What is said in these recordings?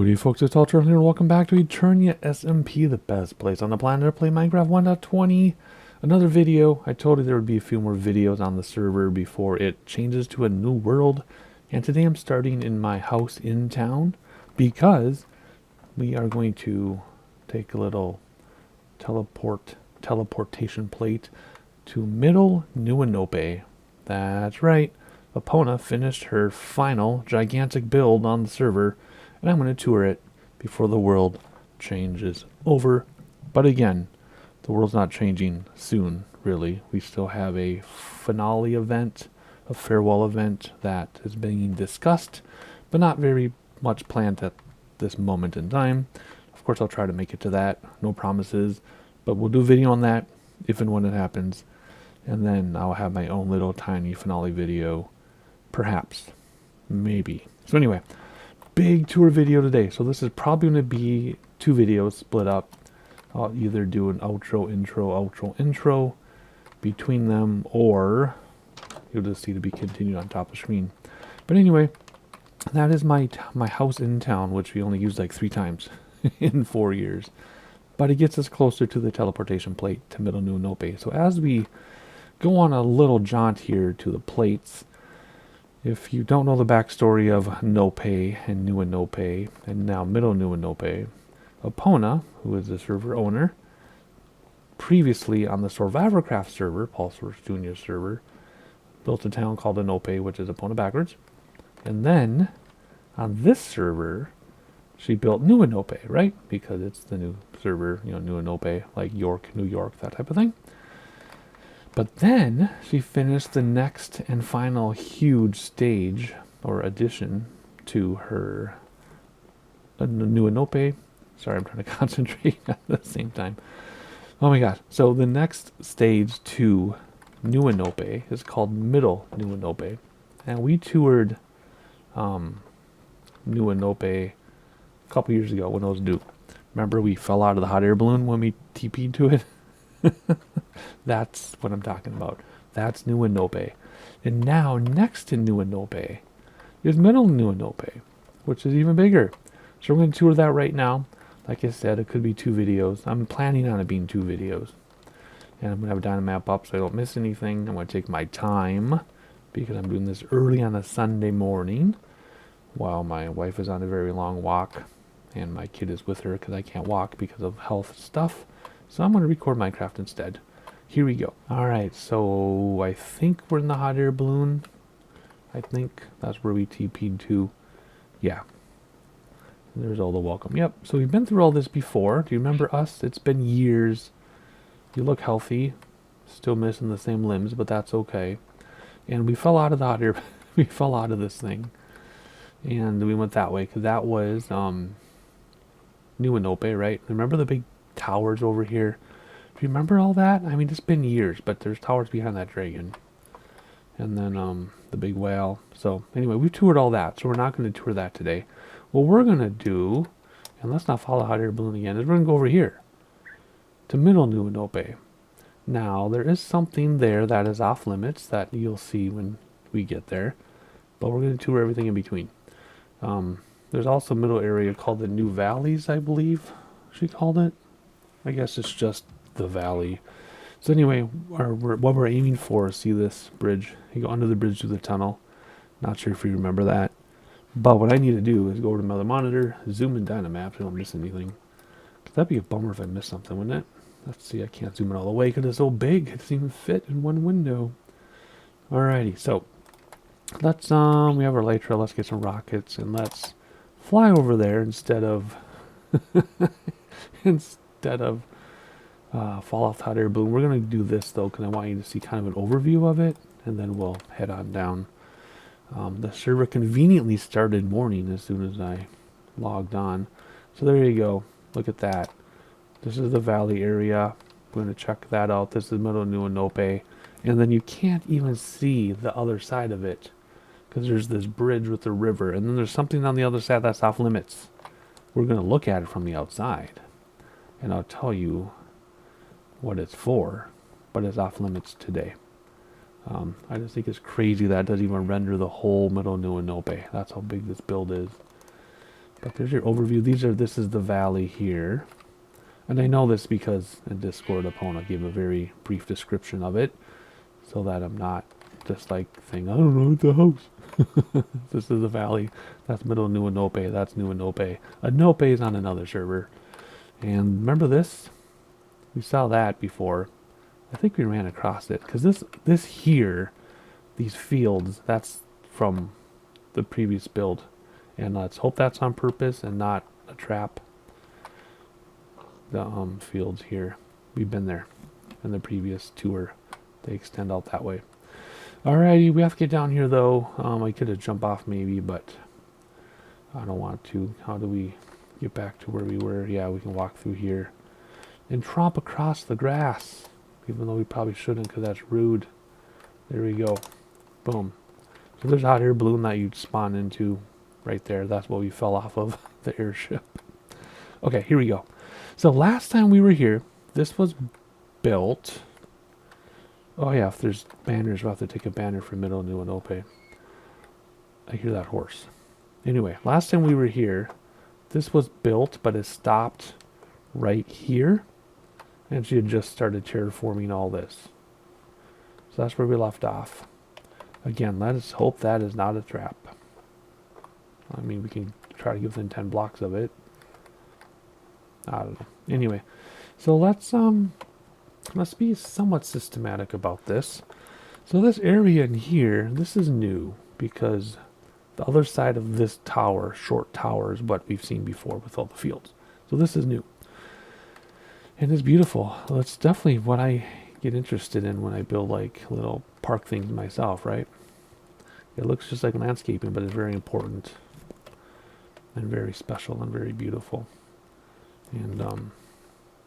Howdy folks, it's Ultra here, and welcome back to Eternia SMP, the best place on the planet to play Minecraft 1.20. Another video. I told you there would be a few more videos on the server before it changes to a new world. And today I'm starting in my house in town because we are going to take a little teleportation plate to Middle New Anope. That's right, Epona finished her final gigantic build on the server, and I'm going to tour it before the world changes over. But again, the world's not changing soon, really. We still have a finale event, a farewell event that is being discussed, but not very much planned at this moment in time. Of course, I'll try to make it to that. No promises, but we'll do a video on that if and when it happens. And then I'll have my own little tiny finale video, perhaps, maybe. So anyway, big tour video today. So this is probably going to be two videos split up. I'll either do an outro, intro between them, or you'll just see to be continued on top of screen. But anyway, that is my house in town, which we only used like 3 times in 4 years. But it gets us closer to the teleportation plate to Middle New Anope. So as we go on a little jaunt here to the plates, if you don't know the backstory of Anope and New Anope, and now Middle New Anope, Epona, who is the server owner, previously on the Survivorcraft server, Paul Source Jr. server, built a town called Anope, which is Epona backwards. And then, on this server, she built New Anope, right? Because it's the new server, you know, New Anope, like York, New York, that type of thing. But then she finished the next and final huge stage or addition to her New Anope. Sorry, I'm trying to concentrate at the same time. Oh my god. So the next stage to New Anope is called Middle New Anope. And we toured New Anope a couple years ago when it was new. Remember we fell out of the hot air balloon when we TP'd to it? That's what I'm talking about. That's New Anope. And now, next to New Anope is Middle New Anope, which is even bigger. So we're going to tour that right now. Like I said, it could be 2 videos. I'm planning on it being 2 videos. And I'm going to have a dynamap up so I don't miss anything. I'm going to take my time because I'm doing this early on a Sunday morning while my wife is on a very long walk and my kid is with her because I can't walk because of health stuff. So I'm going to record Minecraft instead. Here we go. Alright, so I think we're in the hot air balloon. I think that's where we TP'd to. Yeah. There's all the welcome. Yep, so we've been through all this before. Do you remember us? It's been years. You look healthy. Still missing the same limbs, but that's okay. And we fell out of the hot air. We fell out of this thing. And we went that way, because that was New Anope, right? Remember the big towers over here? Do you remember all that? I mean, it's been years, but there's towers behind that dragon. And then the big whale. So anyway, we've toured all that, so we're not going to tour that today. What we're going to do, and let's not follow hot air balloon again, is we're going to go over here to Middle New Anope. Now, there is something there that is off limits that you'll see when we get there, but we're going to tour everything in between. There's also a middle area called the New Valleys, I believe she called it. I guess it's just the valley. So anyway, what we're aiming for is, see this bridge? You go under the bridge to the tunnel. Not sure if you remember that. But what I need to do is go over to my other monitor, zoom in dynamap so I don't miss anything. That'd be a bummer if I missed something, wouldn't it? Let's see, I can't zoom it all the way because it's so big. It doesn't even fit in one window. Alrighty, so let's, we have our light trail. Let's get some rockets and let's fly over there instead of fall off the hot air balloon. We're going to do this though because I want you to see kind of an overview of it, and then we'll head on down. The server conveniently started morning as soon as I logged on. So there you go. Look at that. This is the valley area. We're going to check that out. This is Middle New Anope. And then you can't even see the other side of it because there's this bridge with the river. And then there's something on the other side that's off limits. We're going to look at it from the outside. And I'll tell you what it's for. But it's off limits today. I just think it's crazy that it doesn't even render the whole Middle New Anope. That's how big this build is. But there's your overview. This is the valley here. And I know this because in Discord, Epona gave a very brief description of it, so that I'm not just like saying, I don't know, it's a house. This is the valley. That's Middle New Anope. That's New Anope. Anope is on another server. And remember this? We saw that before. I think we ran across it. Because this here, these fields, that's from the previous build. And let's hope that's on purpose and not a trap. The fields here. We've been there in the previous tour. They extend out that way. Alrighty, we have to get down here though. I could have jumped off maybe, but I don't want to. How do we get back to where we were? Yeah, we can walk through here and tromp across the grass, even though we probably shouldn't because that's rude. There we go. Boom. So there's a hot air balloon that you'd spawn into right there. That's what we fell off of, the airship. Okay, here we go. So last time we were here, this was built. Oh yeah, if there's banners, we'll have to take a banner for Middle New Anope. I hear that horse. Anyway, last time we were here, this was built, but it stopped right here. And she had just started terraforming all this. So that's where we left off. Again, let us hope that is not a trap. I mean, we can try to get within 10 blocks of it. I don't know. Anyway, so let's be somewhat systematic about this. So this area in here, this is new because the other side of this tower, short tower, is what we've seen before with all the fields. So this is new. And it's beautiful. Well, it's definitely what I get interested in when I build like little park things myself, right? It looks just like landscaping, but it's very important and very special and very beautiful. And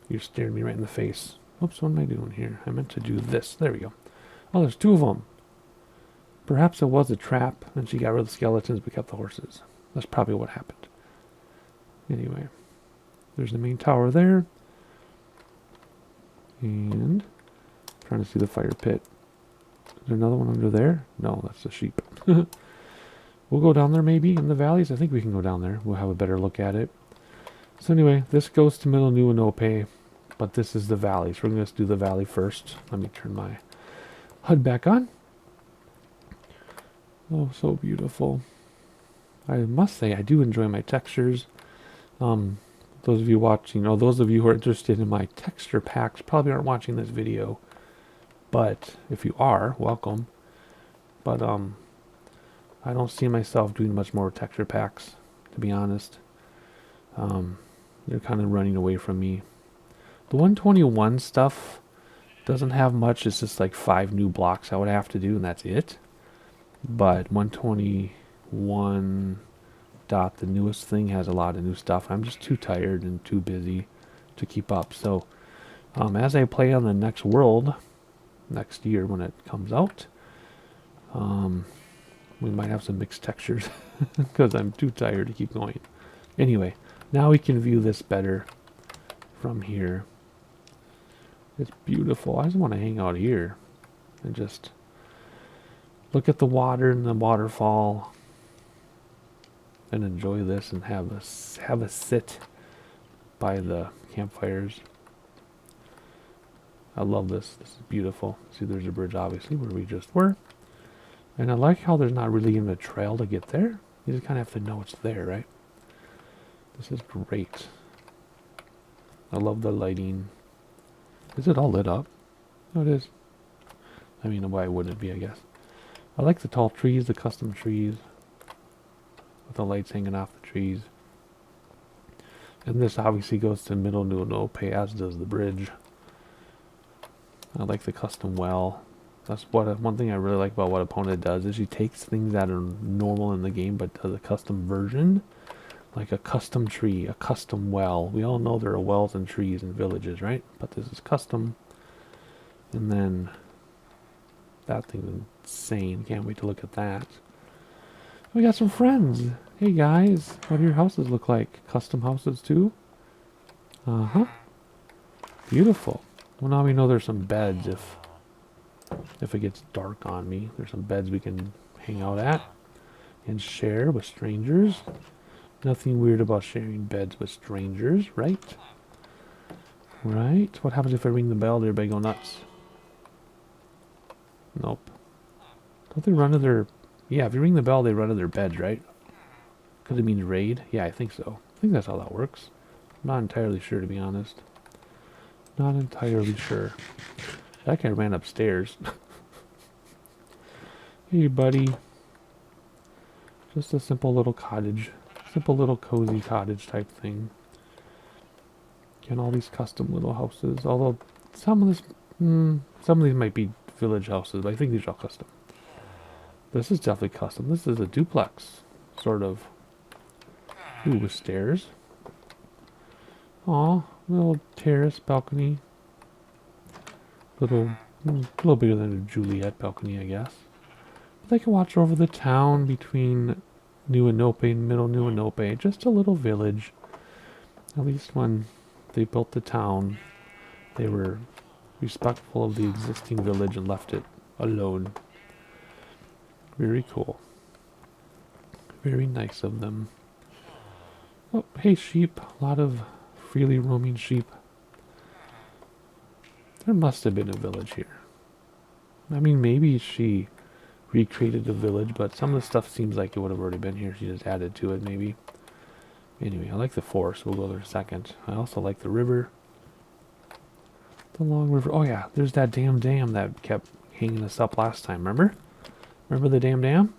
you're staring me right in the face. Oops, what am I doing here? I meant to do this. There we go. Oh, there's two of them. Perhaps it was a trap, and she got rid of the skeletons but kept the horses. That's probably what happened. Anyway, there's the main tower there. And trying to see the fire pit. Is there another one under there? No, that's the sheep. We'll go down there maybe in the valleys. I think we can go down there. We'll have a better look at it. So anyway, this goes to Middle New Anope, but this is the valley. So we're going to do the valley first. Let me turn my HUD back on. Oh, so beautiful. I must say, I do enjoy my textures. Those of you watching, or those of you who are interested in my texture packs probably aren't watching this video. But if you are, welcome. But I don't see myself doing much more texture packs, to be honest. They're kind of running away from me. The 121 stuff doesn't have much. It's just like 5 new blocks I would have to do, and that's it. But 121 dot, the newest thing, has a lot of new stuff. I'm just too tired and too busy to keep up. So as I play on the next world, next year when it comes out, we might have some mixed textures because I'm too tired to keep going. Anyway, now we can view this better from here. It's beautiful. I just want to hang out here and just look at the water and the waterfall and enjoy this and have a sit by the campfires. I love this. This is beautiful. See, there's a bridge obviously where we just were. And I like how there's not really even a trail to get there. You just kind of have to know it's there, right? This is great. I love the lighting. Is it all lit up? No, it is. I mean, why wouldn't it be, I guess? I like the tall trees, the custom trees, with the lights hanging off the trees. And this obviously goes to Middle New Anope, as does the bridge. I like the custom well. That's one thing I really like about what Epona does, is she takes things that are normal in the game but does a custom version. Like a custom tree, a custom well. We all know there are wells and trees in villages, right? But this is custom. And then that thing's insane. Can't wait to look at that. We got some friends. Hey guys, what do your houses look like? Custom houses too? Uh-huh. Beautiful. Well, now we know there's some beds if it gets dark on me. There's some beds we can hang out at and share with strangers. Nothing weird about sharing beds with strangers, right? Right? What happens if I ring the bell? Did everybody go nuts? Nope. Don't they run to their... Yeah, if you ring the bell, they run to their beds, right? Because it means raid? Yeah, I think so. I think that's how that works. I'm not entirely sure, to be honest. Not entirely sure. That guy ran upstairs. Hey, buddy. Just a simple little cottage. Simple little cozy cottage type thing. And all these custom little houses. Although some of this, some of these might be village houses, but I think these are all custom. This is definitely custom. This is a duplex, sort of. Ooh, with stairs. Aw, little terrace balcony. A little bigger than a Juliet balcony, I guess. But they can watch over the town between New Anope and Middle New Anope. Just a little village. At least when they built the town, they were respectful of the existing village and left it alone. Very cool. Very nice of them. Oh, hey, sheep. A lot of freely roaming sheep. There must have been a village here. I mean, maybe she recreated the village, but some of the stuff seems like it would have already been here. She just added to it, maybe. Anyway, I like the forest. We'll go there in a second. I also like the river. The long river. Oh, yeah. There's that damn dam that kept hanging us up last time. Remember? Remember the damn dam?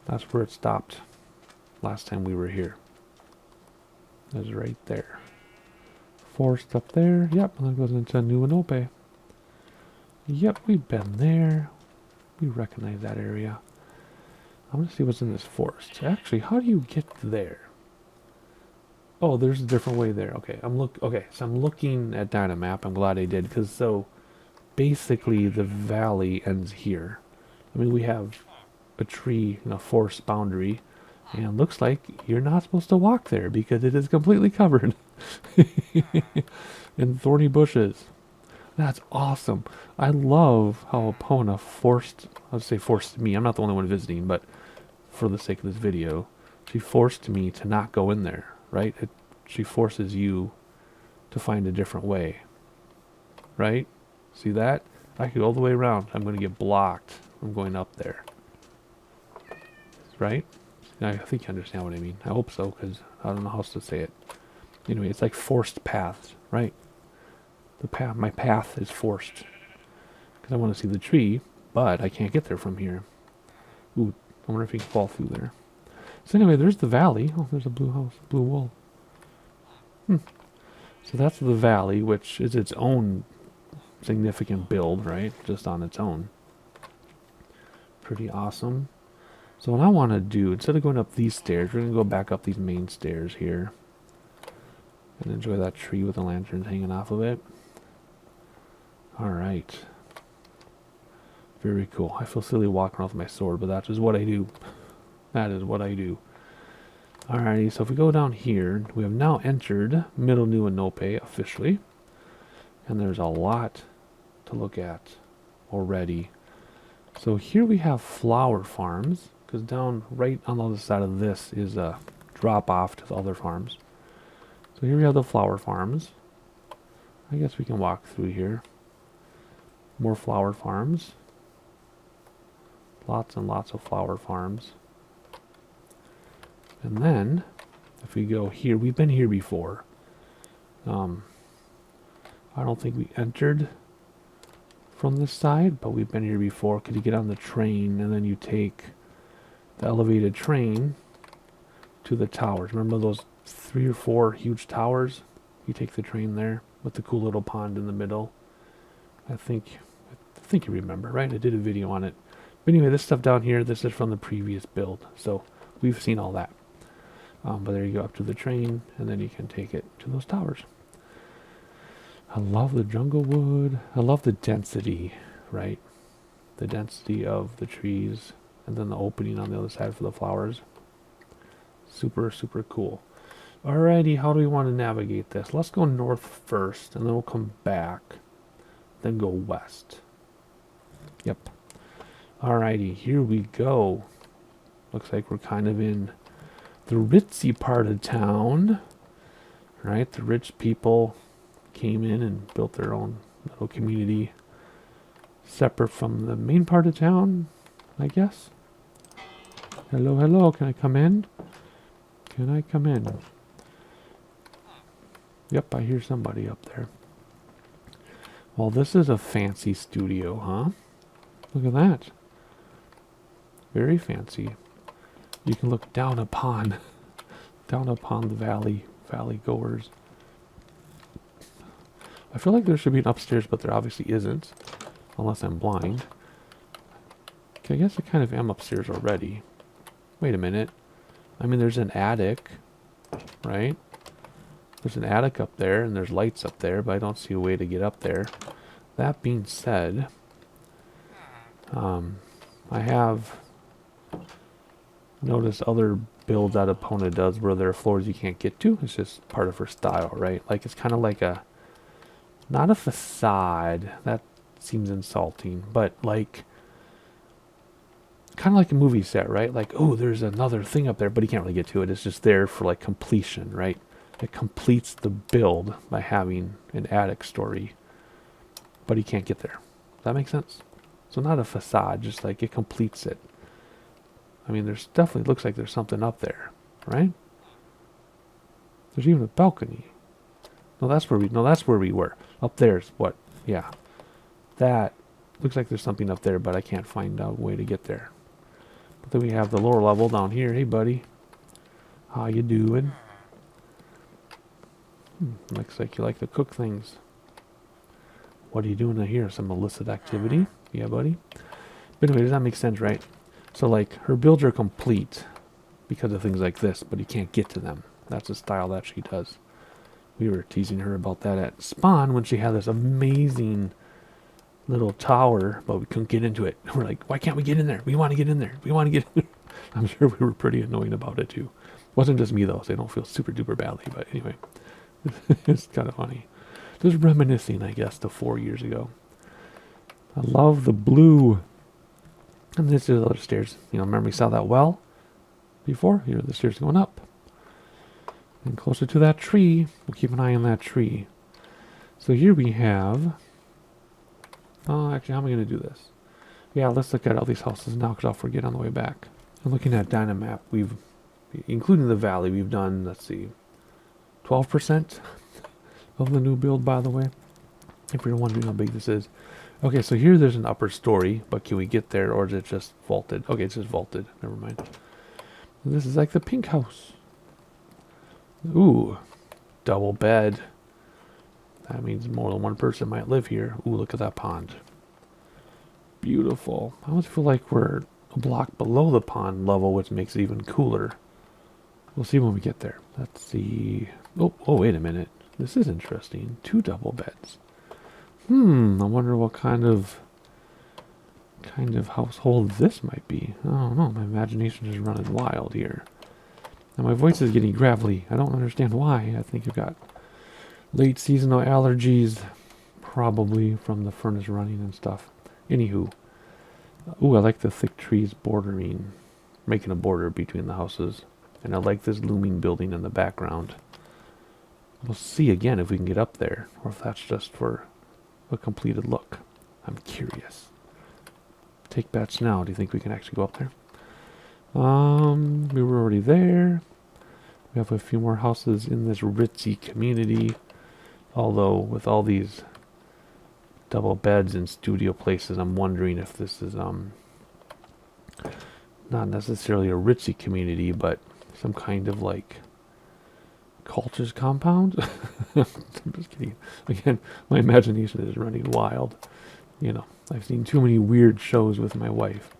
That's where it stopped last time we were here. It was right there. Forest up there. Yep, and that goes into New Anope. Yep, we've been there. We recognize that area. I want to see what's in this forest. Actually, how do you get there? Oh, there's a different way there. Okay, so I'm looking at Dynamap. I'm glad I did, because so basically the valley ends here. I mean, we have a tree, forest boundary, and looks like you're not supposed to walk there because it is completely covered in thorny bushes. That's awesome. I love how Epona forced me. I'm not the only one visiting, but for the sake of this video, she forced me to not go in there, right? She forces you to find a different way, right? See that? I could go all the way around. I'm going to get blocked from going up there, right? I think you understand what I mean. I hope so, because I don't know how else to say it. Anyway, it's like forced paths, right? My path is forced. Because I want to see the tree, but I can't get there from here. Ooh, I wonder if you can fall through there. So anyway, there's the valley. Oh, there's a blue house, blue wool. So that's the valley, which is its own significant build, right? Just on its own. Pretty awesome. So what I want to do, instead of going up these stairs, we're going to go back up these main stairs here. And enjoy that tree with the lanterns hanging off of it. Alright. Very cool. I feel silly walking around with my sword, but that is what I do. That is what I do. Alrighty, so if we go down here, we have now entered Middle New Anope officially. And there's a lot to look at already. So here we have flower farms, because down right on the other side of this is a drop off to the other farms. So here we have the flower farms. I guess we can walk through here. More flower farms. Lots and lots of flower farms. And then, if we go here, we've been here before. I don't think we entered from this side, but we've been here before. Because you get on the train, and then you take the elevated train to the towers. Remember those 3 or 4 huge towers? You take the train there with the cool little pond in the middle. I think you remember, right? I did a video on it. But anyway, this stuff down here, this is from the previous build. So we've seen all that. But there you go, up to the train, and then you can take it to those towers. I love the jungle wood. I love the density, right? The density of the trees, and then the opening on the other side for the flowers. Super, super cool. Alrighty, how do we want to navigate this? Let's go north first, and then we'll come back, then go west. Yep. Alrighty, here we go. Looks like we're kind of in the ritzy part of town, right? The rich people came in and built their own little community separate from the main part of town, I guess. Hello, hello, can I come in? Can I come in? Yep, I hear somebody up there. Well, this is a fancy studio, huh? Look at that. Very fancy. You can look down upon the valley goers. I feel like there should be an upstairs, but there obviously isn't, unless I'm blind. Okay, I guess I kind of am upstairs already. Wait a minute. I mean, there's an attic, right? There's an attic up there, and there's lights up there, but I don't see a way to get up there. That being said, I have noticed other builds that Epona does where there are floors you can't get to. It's just part of her style, right? Like, it's kind of like a, not a facade, that seems insulting, but like, kind of like a movie set, right? Like, oh, there's another thing up there, but you can't really get to it. It's just there for like completion, right? It completes the build by having an attic story, but he can't get there. Does that make sense? So not a facade, just like it completes it. I mean, there's definitely looks like there's something up there, right? There's even a balcony. No, that's where we were. Up there's what? Yeah. That looks like there's something up there, but I can't find a way to get there. But then we have the lower level down here. Hey, buddy. How you doing? Looks like you like to cook things. What are you doing here? Some illicit activity? Yeah, buddy. But anyway, does that make sense, right? So, like, her builds are complete because of things like this, but you can't get to them. That's the style that she does. We were teasing her about that at Spawn when she had this amazing little tower, but we couldn't get into it. We're like, why can't we get in there? We want to get in there. We want to get in there. I'm sure we were pretty annoying about it, too. Wasn't just me, though, so I don't feel super duper badly, but anyway. It's kind of funny. Just reminiscing, I guess, to 4 years ago. I love the blue. And this is the other stairs. You know, remember we saw that well before? Here are the stairs going up. And closer to that tree. We'll keep an eye on that tree. So here we have... Oh, actually, how am I going to do this? Yeah, let's look at all these houses now because I'll forget on the way back. I'm looking at Dynamap. We've, including the valley, we've done, let's see, 12% of the new build, by the way. If you're wondering how big this is. Okay, so here there's an upper story, but can we get there, or is it just vaulted? Okay, it's just vaulted. Never mind. This is like the pink house. Ooh, double bed. That means more than one person might live here. Ooh, look at that pond. Beautiful. I almost feel like we're a block below the pond level, which makes it even cooler. We'll see when we get there. Let's see. Oh, wait a minute. This is interesting. 2 double beds. I wonder what kind of household this might be. I don't know. My imagination is running wild here. And my voice is getting gravelly. I don't understand why. I think I've got late seasonal allergies, probably from the furnace running and stuff. Anywho. Ooh, I like the thick trees bordering, making a border between the houses. And I like this looming building in the background. We'll see again if we can get up there, or if that's just for a completed look. I'm curious. Take bets now. Do you think we can actually go up there? We were already there. We have a few more houses in this ritzy community. Although, with all these double beds and studio places, I'm wondering if this is not necessarily a ritzy community, but some kind of like cultures compound. I'm just kidding. Again, my imagination is running wild. You know, I've seen too many weird shows with my wife.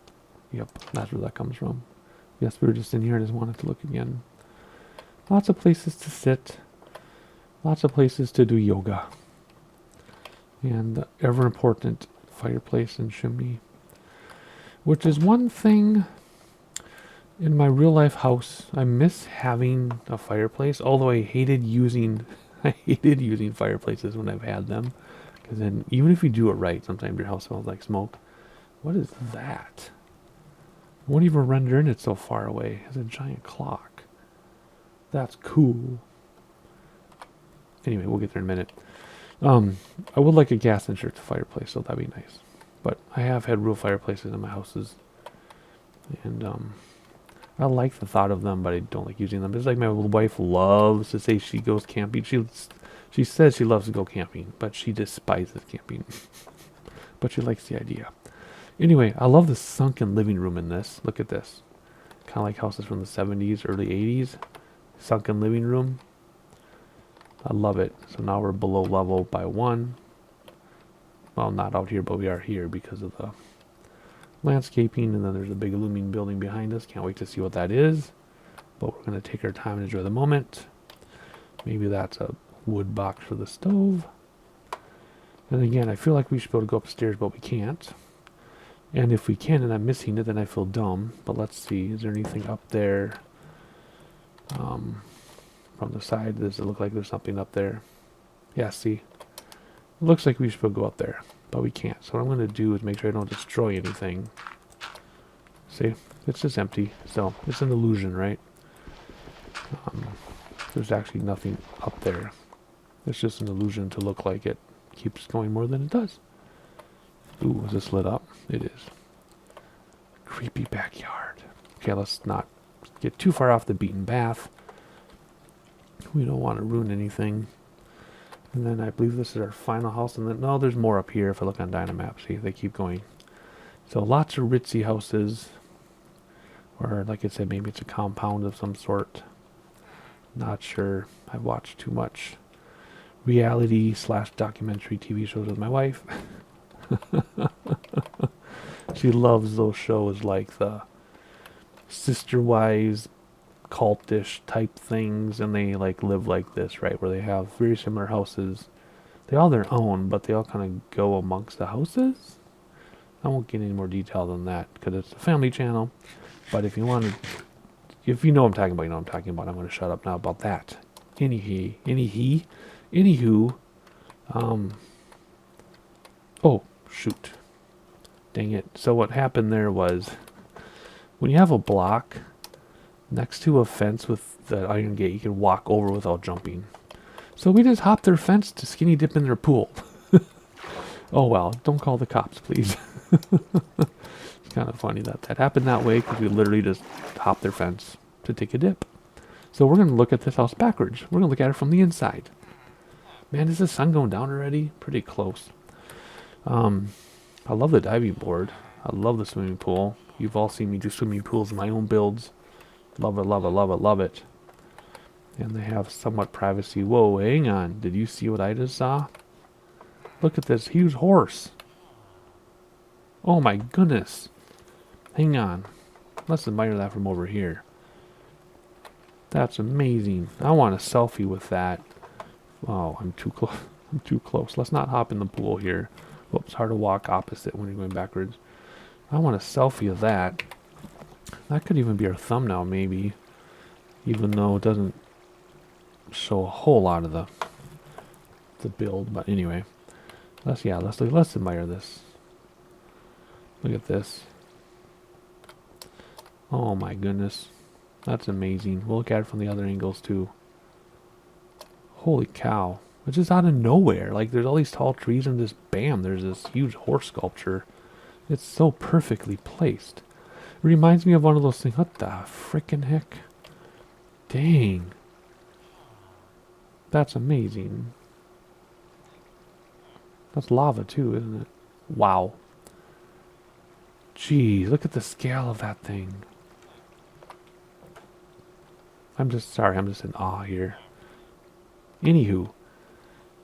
Yep, that's where that comes from. Yes, we were just in here. I just wanted to look again. Lots of places to sit. Lots of places to do yoga. And the ever important fireplace and chimney. Which is one thing in my real life house. I miss having a fireplace. Although I hated using fireplaces when I've had them. Because then even if you do it right, sometimes your house smells like smoke. What is that? It won't even render in it so far away. It's a giant clock. That's cool. Anyway, we'll get there in a minute. I would like a gas inserted fireplace, so that'd be nice. But I have had real fireplaces in my houses, and I like the thought of them, but I don't like using them. It's like my wife loves to say she goes camping. She says she loves to go camping, but she despises camping. But she likes the idea. Anyway, I love the sunken living room in this. Look at this. Kind of like houses from the 70s, early 80s. Sunken living room. I love it. So now we're below level by 1. Well, not out here, but we are here because of the landscaping. And then there's a big looming building behind us. Can't wait to see what that is. But we're going to take our time and enjoy the moment. Maybe that's a wood box for the stove. And again, I feel like we should be able to go upstairs, but we can't. And if we can and I'm missing it, then I feel dumb. But let's see. Is there anything up there? From the side, does it look like there's something up there? Yeah, see? It looks like we should go up there, but we can't. So what I'm going to do is make sure I don't destroy anything. See? It's just empty. So it's an illusion, right? There's actually nothing up there. It's just an illusion to look like it keeps going more than it does. Ooh, is this lit up? It is. Creepy backyard. Okay, let's not get too far off the beaten path. We don't want to ruin anything. And then I believe this is our final house. And then, no, there's more up here if I look on Dynamap. See, they keep going. So lots of ritzy houses. Or like I said, maybe it's a compound of some sort. Not sure. I've watched too much reality/documentary TV shows with my wife. She loves those shows like the Sister Wives cultish type things, and they like live like this, right, where they have very similar houses. They all their own, but they all kind of go amongst the houses. I won't get any more detail than that because it's a family channel, but if you want to, if you know what I'm talking about, you know what I'm talking about. I'm going to shut up now about that. Anywho, oh shoot, dang it. So what happened there was, when you have a block next to a fence with the iron gate, you can walk over without jumping. So we just hopped their fence to skinny dip in their pool. Oh well, don't call the cops, please. It's kind of funny that that happened that way because we literally just hopped their fence to take a dip. So we're going to look at this house backwards. We're going to look at it from the inside. Man, is the sun going down already? Pretty close. I love the diving board. I love the swimming pool. You've all seen me do swimming pools in my own builds. Love it, love it, love it, love it. And they have somewhat privacy. Whoa, hang on. Did you see what I just saw? Look at this huge horse. Oh my goodness. Hang on. Let's admire that from over here. That's amazing. I want a selfie with that. Oh, I'm too close. I'm too close. Let's not hop in the pool here. Whoops, hard to walk opposite when you're going backwards. I want a selfie of that. That could even be our thumbnail, maybe. Even though it doesn't show a whole lot of the build. But anyway, let's admire this. Look at this. Oh my goodness. That's amazing. We'll look at it from the other angles too. Holy cow. It's just out of nowhere. Like there's all these tall trees and just bam, there's this huge horse sculpture. It's so perfectly placed. It reminds me of one of those things. What the frickin' heck? Dang. That's amazing. That's lava too, isn't it? Wow. Jeez, look at the scale of that thing. I'm just in awe here. Anywho,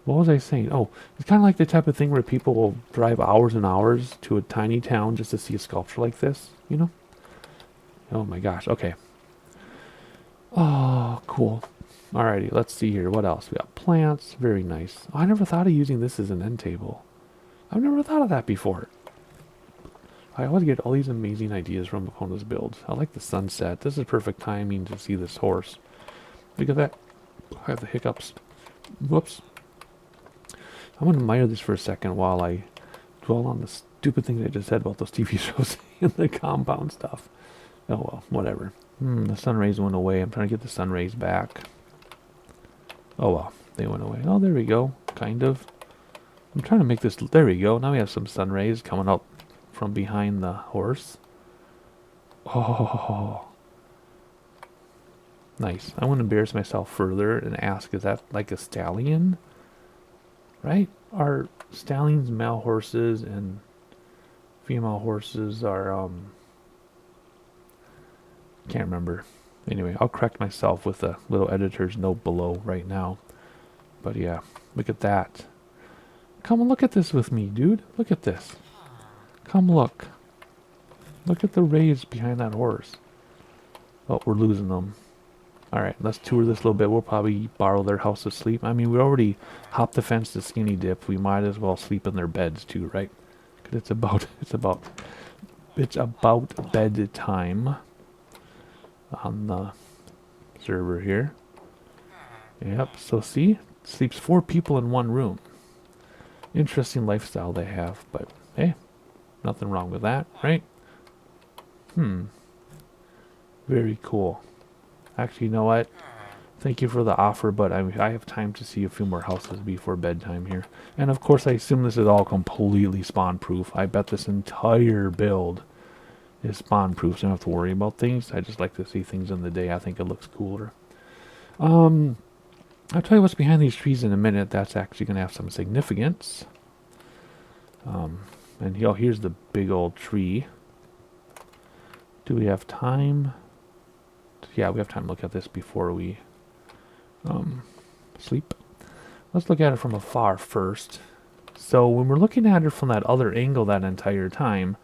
what was I saying? Oh, it's kind of like the type of thing where people will drive hours and hours to a tiny town just to see a sculpture like this, you know? Oh my gosh, okay. Oh, cool. Alrighty, let's see here. What else? We got plants. Very nice. Oh, I never thought of using this as an end table. I've never thought of that before. I always get all these amazing ideas from Epona's builds. I like the sunset. This is perfect timing to see this horse. Look at that. I have the hiccups. Whoops. I'm going to admire this for a second while I dwell on the stupid thing I just said about those TV shows and the compound stuff. Oh well, whatever. The sun rays went away. I'm trying to get the sun rays back. Oh well, they went away. Oh, there we go. Kind of. I'm trying to make this... There we go. Now we have some sun rays coming up from behind the horse. Oh. Nice. I wouldn't embarrass myself further and ask, is that like a stallion? Right? Are stallions male horses and female horses are, can't remember. Anyway, I'll correct myself with a little editor's note below right now. But yeah, look at that. Come and look at this with me, dude. Look at this. Come look. Look at the rays behind that horse. Oh, we're losing them. Alright, let's tour this a little bit. We'll probably borrow their house to sleep. I mean, we already hopped the fence to skinny dip. We might as well sleep in their beds too, right? Because it's about bedtime on the server here. Yep, so see? Sleeps 4 people in one room. Interesting lifestyle they have, but hey, nothing wrong with that, right? Very cool. Actually, you know what? Thank you for the offer, but I have time to see a few more houses before bedtime here. And of course, I assume this is all completely spawn-proof. I bet this entire build is spawn-proof, so I don't have to worry about things. I just like to see things in the day. I think it looks cooler. I'll tell you what's behind these trees in a minute. That's actually going to have some significance. And here's the big old tree. Do we have time? Yeah, we have time to look at this before we sleep. Let's look at it from afar first. So when we're looking at it from that other angle that entire time,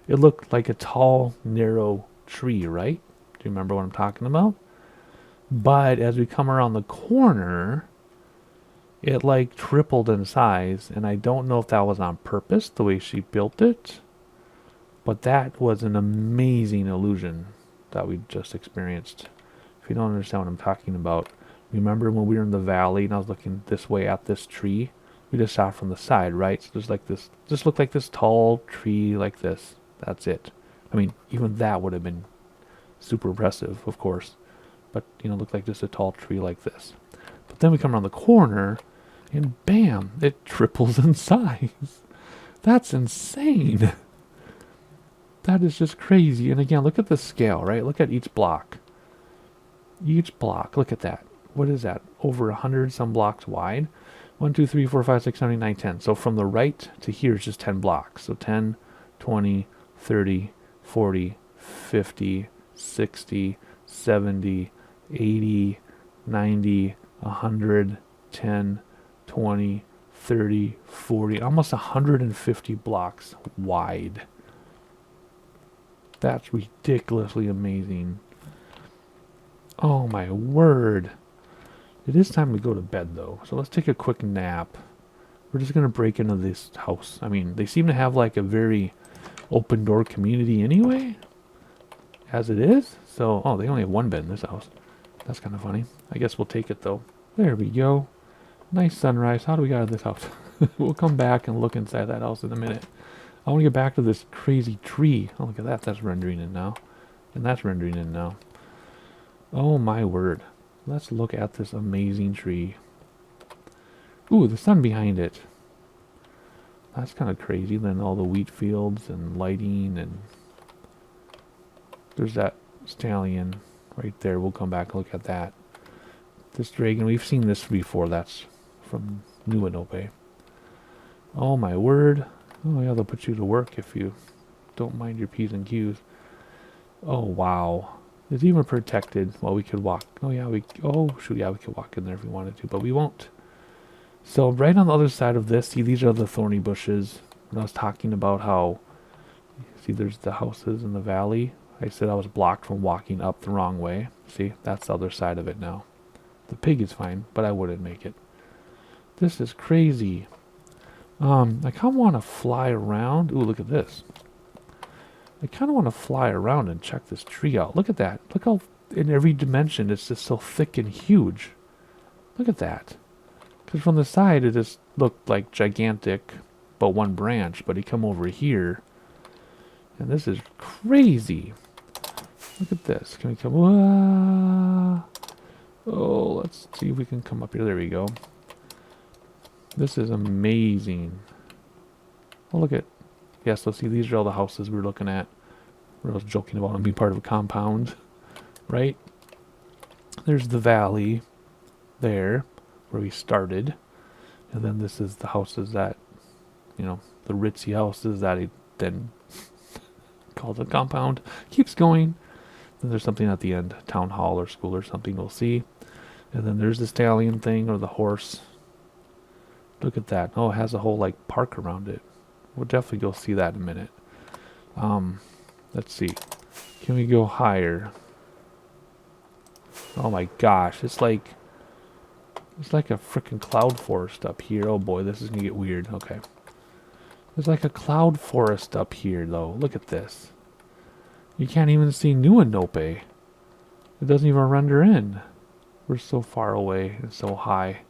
it looked like a tall, narrow tree, right? Do you remember what I'm talking about? But as we come around the corner, it like tripled in size, and I don't know if that was on purpose, the way she built it, but that was an amazing illusion that we just experienced. If you don't understand what I'm talking about, remember when we were in the valley and I was looking this way at this tree? We just saw it from the side, right? So there's like this, just looked like this tall tree like this. That's it. I mean, even that would have been super impressive, of course. But, you know, looked like just a tall tree like this. But then we come around the corner, and bam, it triples in size. That's insane. That is just crazy. And again, look at the scale, right? Look at each block. Each block, look at that. What is that? Over 100 some blocks wide. 1, 2, 3, 4, 5, 6, 7, 8, 9, 10. So from the right to here is just 10 blocks. So 10, 20, 30, 40, 50, 60, 70, 80, 90, 100, 10, 20, 30, 40, almost 150 blocks wide. That's ridiculously amazing. Oh my word. It is time to go to bed though, so let's take a quick nap. We're just going to break into this house. I mean, they seem to have like a very open door community anyway, as it is. So, oh, they only have one bed in this house. That's kind of funny. I guess we'll take it though. There we go. Nice sunrise. How do we get out of this house? We'll come back and look inside that house in a minute. I want to get back to this crazy tree. Oh, look at that. That's rendering in now. And that's rendering in now. Oh my word. Let's look at this amazing tree. Ooh, the sun behind it. That's kind of crazy. Then all the wheat fields and lighting, and there's that stallion right there. We'll come back and look at that. This dragon, we've seen this before. That's from New Anope. Oh my word. Oh yeah, they'll put you to work if you don't mind your P's and Q's. Oh wow. It's even protected. Well, we could walk. Oh yeah, oh shoot, yeah, we could walk in there if we wanted to, but we won't. So right on the other side of this, see, these are the thorny bushes. And I was talking about how, see, there's the houses in the valley. I said I was blocked from walking up the wrong way. See, that's the other side of it now. The pig is fine, but I wouldn't make it. This is crazy. I kind of want to fly around. Ooh, look at this. I kind of want to fly around and check this tree out. Look at that. Look how in every dimension it's just so thick and huge. Look at that. Because from the side it just looked like gigantic, but one branch. But you come over here, and this is crazy. Look at this. Can we come? Whoa. Oh, let's see if we can come up here. There we go. This is amazing. Oh, look at. Yeah, so see, these are all the houses we were looking at. I was joking about them being part of a compound, right? There's the valley there where we started. And then this is the houses that, you know, the ritzy houses that he then called a compound. Keeps going. Then there's something at the end, town hall or school or something, we'll see. And then there's the stallion thing or the horse. Look at that. Oh, it has a whole like park around it. We'll definitely go see that in a minute. Let's see. Can we go higher? Oh my gosh, it's like a freaking cloud forest up here. Oh boy, this is gonna get weird. Okay. There's like a cloud forest up here though. Look at this. You can't even see New Anope. It doesn't even render in. We're so far away and so high.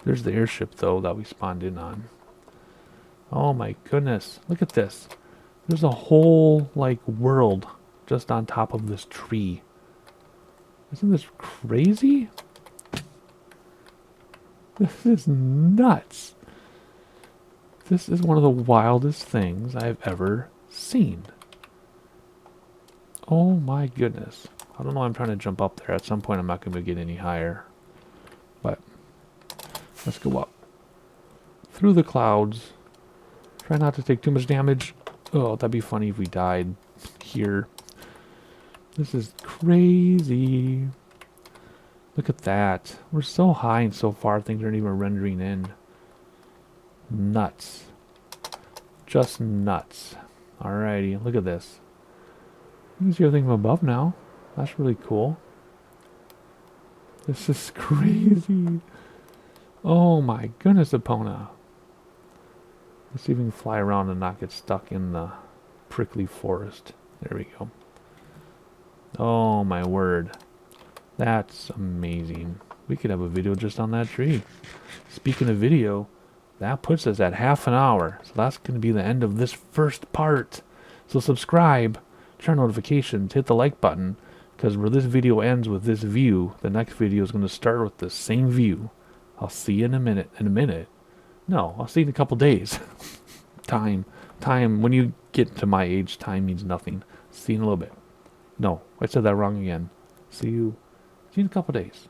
There's the airship though that we spawned in on. Oh my goodness. Look at this. There's a whole like world just on top of this tree. Isn't this crazy? This is nuts. This is one of the wildest things I've ever seen. Oh my goodness. I don't know why I'm trying to jump up there. At some point I'm not going to get any higher. But let's go up. Through the clouds. Try not to take too much damage. Oh, that'd be funny if we died here. This is crazy. Look at that. We're so high and so far things aren't even rendering in. Nuts. Just nuts. Alrighty, look at this. You can see everything from above now. That's really cool. This is crazy. Oh my goodness, Epona. Let's see if we can fly around and not get stuck in the prickly forest. There we go. Oh my word. That's amazing. We could have a video just on that tree. Speaking of video, that puts us at half an hour. So that's going to be the end of this first part. So subscribe, turn notifications, hit the like button. Because where this video ends with this view, the next video is going to start with the same view. I'll see you in a minute. No, I'll see you in a couple days. Time. When you get to my age, time means nothing. See you in a little bit. No, I said that wrong again. See you in a couple days.